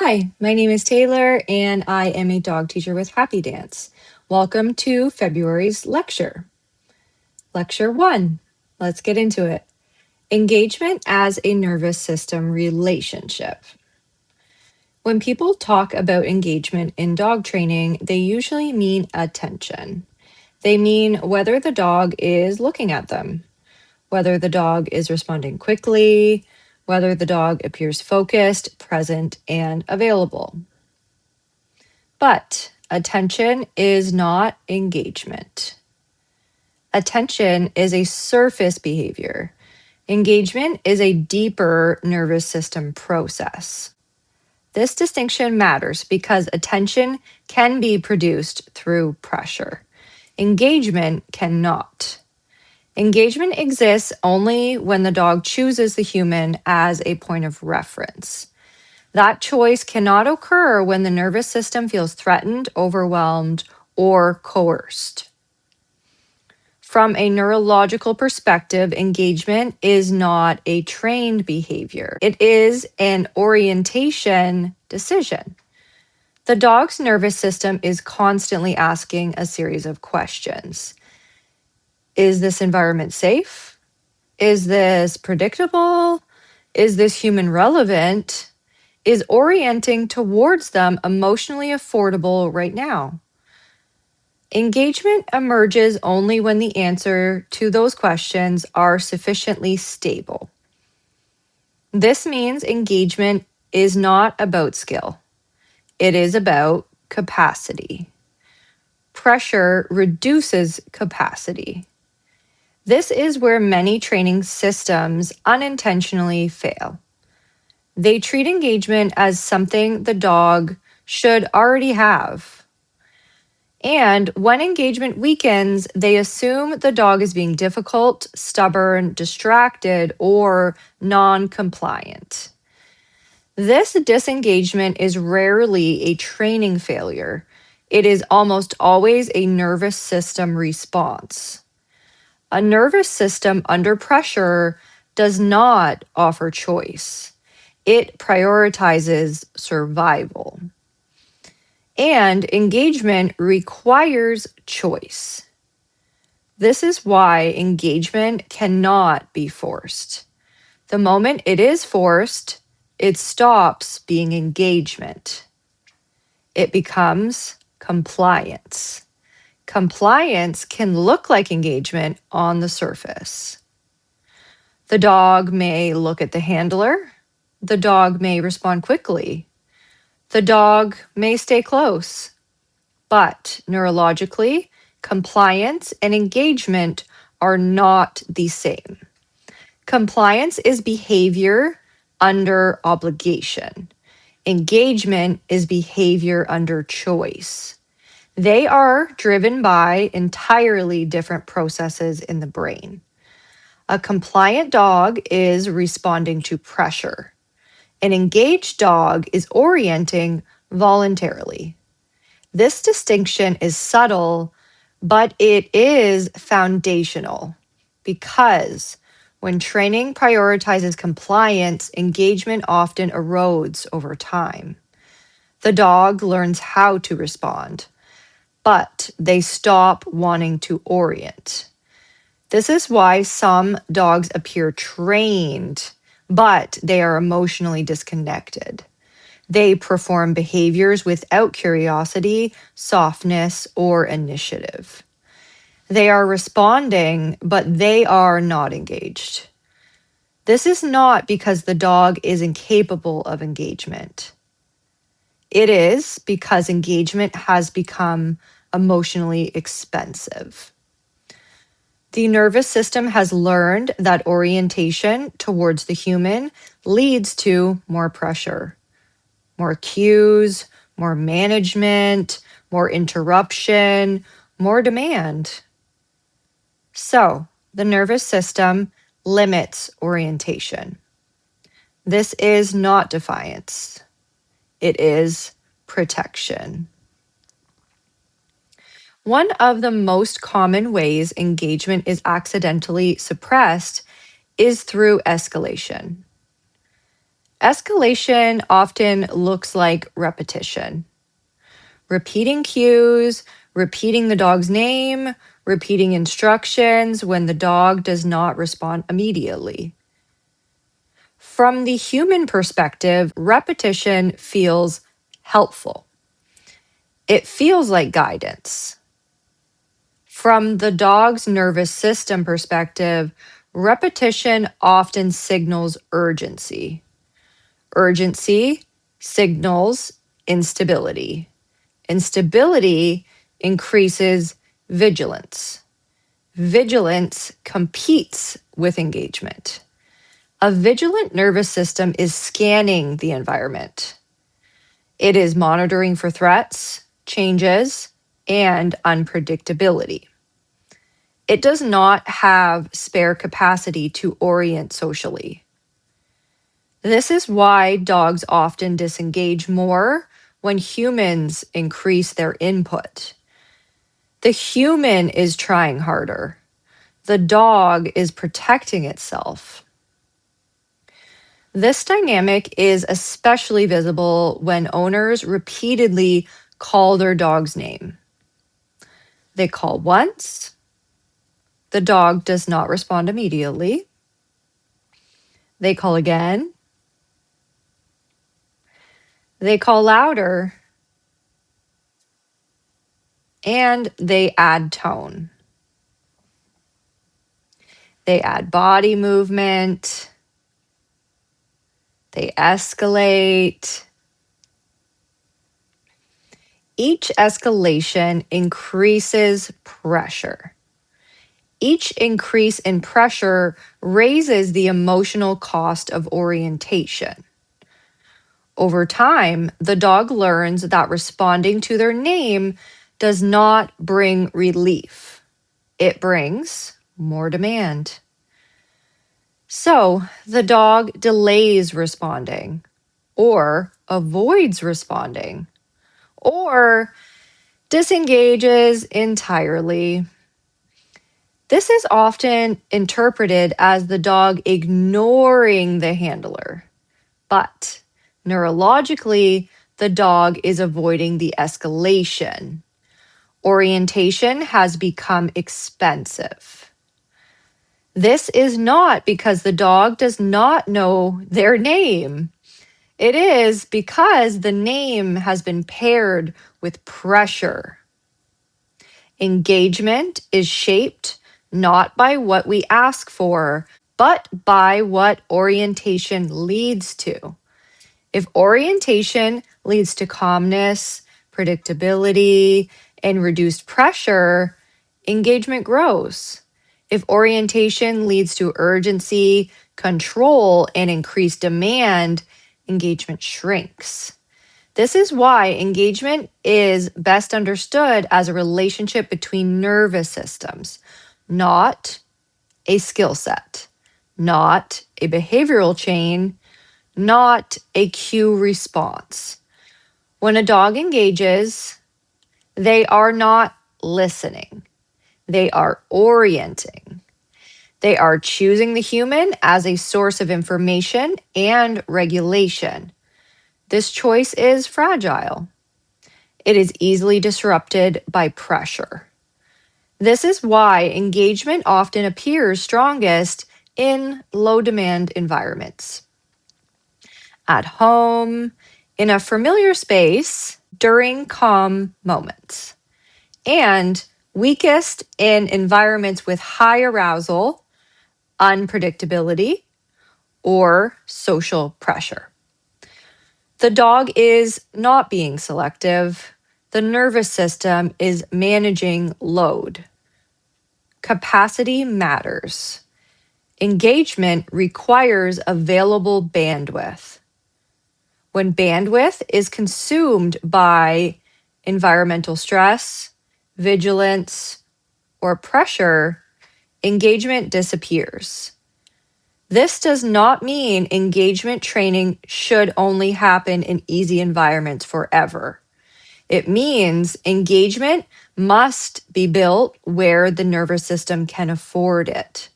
Hi, my name is Taylor, and I am a dog teacher with Happy Dance. Welcome to February's lecture. Lecture 1. Let's get into it. Engagement as a nervous system relationship. When people talk about engagement in dog training, they usually mean attention. They mean whether the dog is looking at them, whether the dog is responding quickly, whether the dog appears focused, present, and available. But attention is not engagement. Attention is a surface behavior. Engagement is a deeper nervous system process. This distinction matters because attention can be produced through pressure. Engagement cannot. Engagement exists only when the dog chooses the human as a point of reference. That choice cannot occur when the nervous system feels threatened, overwhelmed, or coerced. From a neurological perspective, engagement is not a trained behavior. It is an orientation decision. The dog's nervous system is constantly asking a series of questions. Is this environment safe? Is this predictable? Is this human relevant? Is orienting towards them emotionally affordable right now? Engagement emerges only when the answer to those questions are sufficiently stable. This means engagement is not about skill. It is about capacity. Pressure reduces capacity. This is where many training systems unintentionally fail. They treat engagement as something the dog should already have. And when engagement weakens, they assume the dog is being difficult, stubborn, distracted, or non compliant. This disengagement is rarely a training failure. It is almost always a nervous system response. A nervous system under pressure does not offer choice. It prioritizes survival. And engagement requires choice. This is why engagement cannot be forced. The moment it is forced, it stops being engagement. It becomes compliance. Compliance can look like engagement on the surface. The dog may look at the handler. The dog may respond quickly. The dog may stay close. But neurologically, compliance and engagement are not the same. Compliance is behavior under obligation. Engagement is behavior under choice. They are driven by entirely different processes in the brain. A compliant dog is responding to pressure. An engaged dog is orienting voluntarily. This distinction is subtle, but it is foundational because when training prioritizes compliance, engagement often erodes over time. The dog learns how to respond, but they stop wanting to orient. This is why some dogs appear trained, but they are emotionally disconnected. They perform behaviors without curiosity, softness, or initiative. They are responding, but they are not engaged. This is not because the dog is incapable of engagement. It is because engagement has become emotionally expensive. The nervous system has learned that orientation towards the human leads to more pressure, more cues, more management, more interruption, more demand. So, the nervous system limits orientation. This is not defiance, it is protection. One of the most common ways engagement is accidentally suppressed is through escalation. Escalation often looks like repetition, repeating cues, repeating the dog's name, repeating instructions when the dog does not respond immediately. From the human perspective, repetition feels helpful. It feels like guidance. From the dog's nervous system perspective, repetition often signals urgency. Urgency signals instability. Instability increases vigilance. Vigilance competes with engagement. A vigilant nervous system is scanning the environment. It is monitoring for threats, changes, and unpredictability. It does not have spare capacity to orient socially. This is why dogs often disengage more when humans increase their input. The human is trying harder. The dog is protecting itself. This dynamic is especially visible when owners repeatedly call their dog's name. They call once, the dog does not respond immediately. They call again, they call louder, and they add tone. They add body movement, they escalate. Each escalation increases pressure. Each increase in pressure raises the emotional cost of orientation. Over time, the dog learns that responding to their name does not bring relief. It brings more demand. So the dog delays responding, or avoids responding, or disengages entirely. This is often interpreted as the dog ignoring the handler, but neurologically, the dog is avoiding the escalation. Orientation has become expensive. This is not because the dog does not know their name. It is because the name has been paired with pressure. Engagement is shaped not by what we ask for, but by what orientation leads to. If orientation leads to calmness, predictability, and reduced pressure, engagement grows. If orientation leads to urgency, control, and increased demand, engagement shrinks. This is why engagement is best understood as a relationship between nervous systems, not a skill set, not a behavioral chain, not a cue response. When a dog engages, they are not listening, they are orienting. They are choosing the human as a source of information and regulation. This choice is fragile. It is easily disrupted by pressure. This is why engagement often appears strongest in low demand environments. At home, in a familiar space, during calm moments, and weakest in environments with high arousal, unpredictability, or social pressure. The dog is not being selective. The nervous system is managing load. Capacity matters. Engagement requires available bandwidth. When bandwidth is consumed by environmental stress, vigilance, or pressure, engagement disappears. This does not mean engagement training should only happen in easy environments forever. It means engagement must be built where the nervous system can afford it.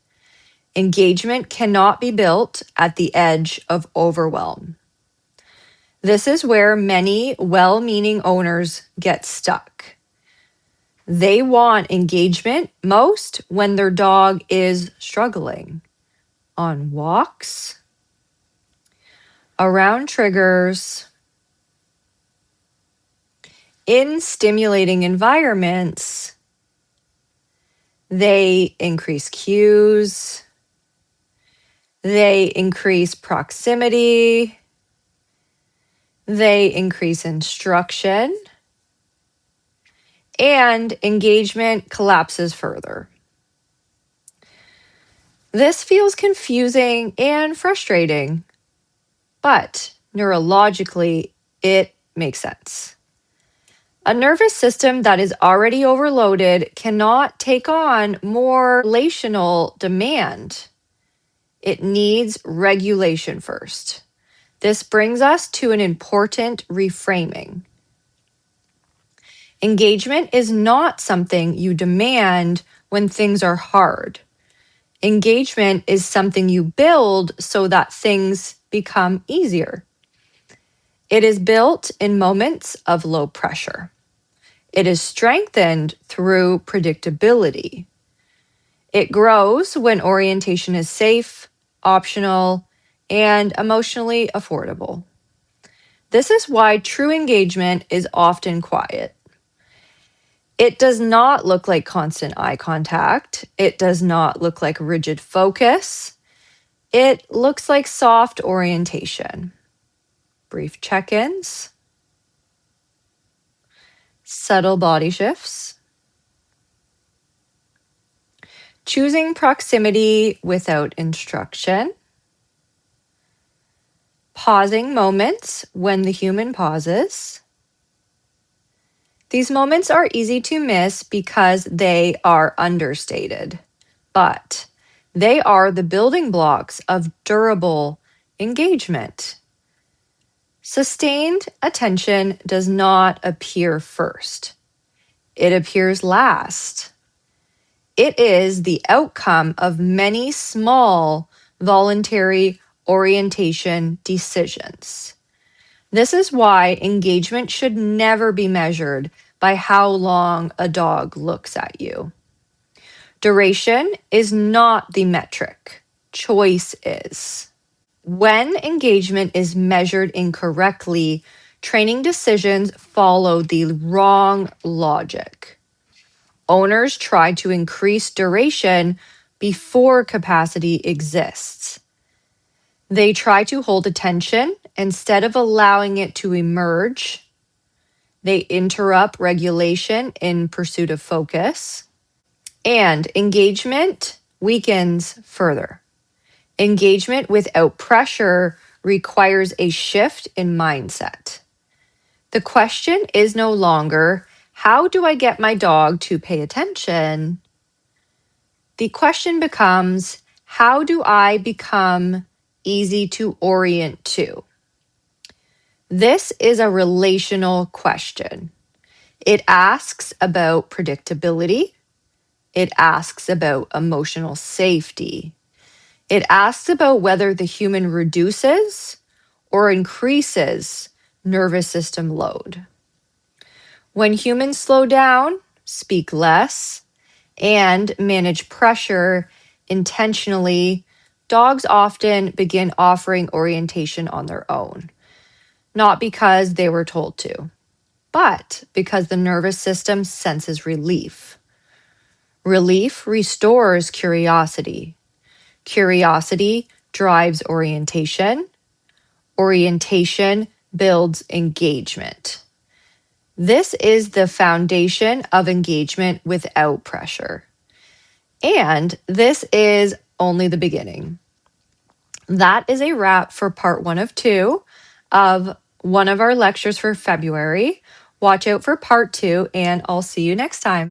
Engagement cannot be built at the edge of overwhelm. This is where many well-meaning owners get stuck. They want engagement most when their dog is struggling on walks, around triggers, in stimulating environments. They increase cues, they increase proximity, they increase instruction, and engagement collapses further. This feels confusing and frustrating, but neurologically, it makes sense. A nervous system that is already overloaded cannot take on more relational demand. It needs regulation first. This brings us to an important reframing. Engagement is not something you demand when things are hard. Engagement is something you build so that things become easier. It is built in moments of low pressure. It is strengthened through predictability. It grows when orientation is safe, optional, and emotionally affordable. This is why true engagement is often quiet. It does not look like constant eye contact. It does not look like rigid focus. It looks like soft orientation, brief check-ins, subtle body shifts, choosing proximity without instruction, pausing moments when the human pauses. These moments are easy to miss because they are understated, but they are the building blocks of durable engagement. Sustained attention does not appear first. It appears last. It is the outcome of many small voluntary orientation decisions. This is why engagement should never be measured by how long a dog looks at you. Duration is not the metric. Choice is. When engagement is measured incorrectly, training decisions follow the wrong logic. Owners try to increase duration before capacity exists. They try to hold attention instead of allowing it to emerge. They interrupt regulation in pursuit of focus. And engagement weakens further. Engagement without pressure requires a shift in mindset. The question is no longer, how do I get my dog to pay attention? The question becomes, how do I become easy to orient to? This is a relational question. It asks about predictability. It asks about emotional safety. It asks about whether the human reduces or increases nervous system load. When humans slow down, speak less, and manage pressure intentionally, dogs often begin offering orientation on their own, not because they were told to, but because the nervous system senses relief. Relief restores curiosity. Curiosity drives orientation. Orientation builds engagement. This is the foundation of engagement without pressure. And this is only the beginning. That is a wrap for part 1 of 2 of one of our lectures for February. Watch out for part 2, and I'll see you next time.